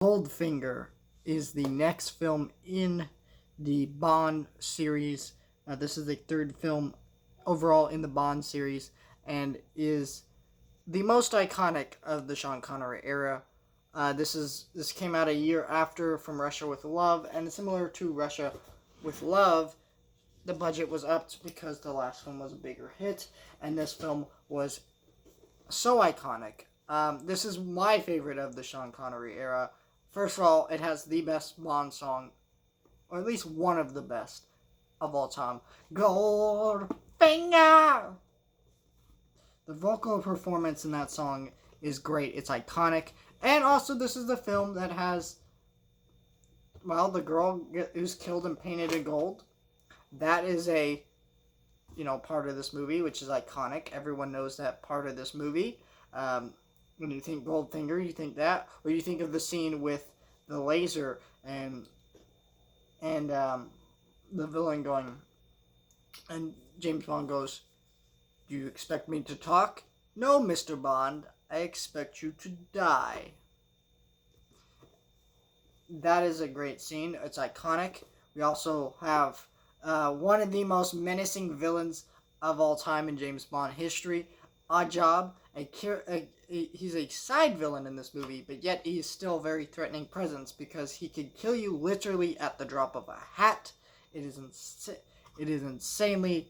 GoldFinger is the next film in the Bond series. This is the third film overall in the Bond series and is the most iconic of the Sean Connery era. This came out a year after From Russia with Love, and similar to Russia with Love, the budget was upped because the last film was a bigger hit, and this film was so iconic. This is my favorite of the Sean Connery era. First of all, it has the best Bond song, or at least one of the best of all time. GoldFinger! The vocal performance in that song is great. It's iconic. And also, this is the film that has, well, the girl who's killed and painted in gold. That is a, part of this movie, which is iconic. Everyone knows that part of this movie. When you think Goldfinger, you think that, or you think of the scene with the laser and the villain going, and James Bond goes, "Do you expect me to talk? No, Mr. Bond, I expect you to die." That is a great scene. It's iconic. We also have one of the most menacing villains of all time in James Bond history, Oddjob. He's a side villain in this movie, but yet he is still a very threatening presence because he can kill you literally at the drop of a hat. It is insanely,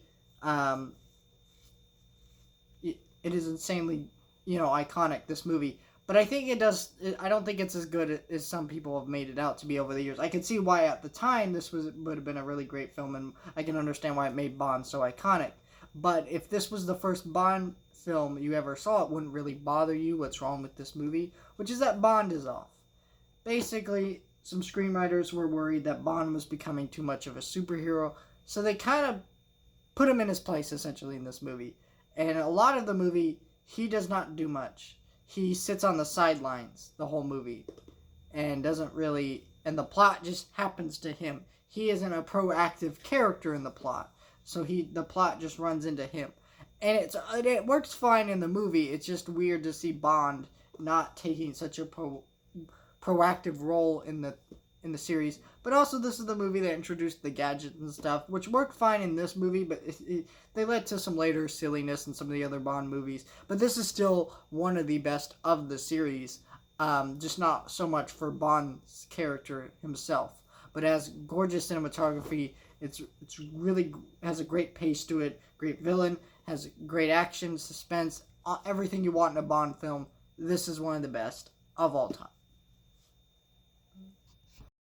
iconic, this movie. But I think I don't think it's as good as some people have made it out to be over the years. I can see why at the time this would have been a really great film, and I can understand why it made Bond so iconic. But if this was the first Bond film you ever saw, it wouldn't really bother you what's wrong with this movie, which is that Bond is off. Basically, some screenwriters were worried that Bond was becoming too much of a superhero, so they kind of put him in his place, essentially, in this movie. And a lot of the movie, he does not do much. He sits on the sidelines the whole movie and doesn't really, and the plot just happens to him. He isn't a proactive character in the plot, so the plot just runs into him. And it works fine in the movie. It's just weird to see Bond not taking such a proactive role in the series. But also, this is the movie that introduced the gadgets and stuff, which worked fine in this movie, but they led to some later silliness in some of the other Bond movies. But this is still one of the best of the series, just not so much for Bond's character himself. But as gorgeous cinematography, it's really has a great pace to it, great villain, has great action, suspense, everything you want in a Bond film. This is one of the best of all time.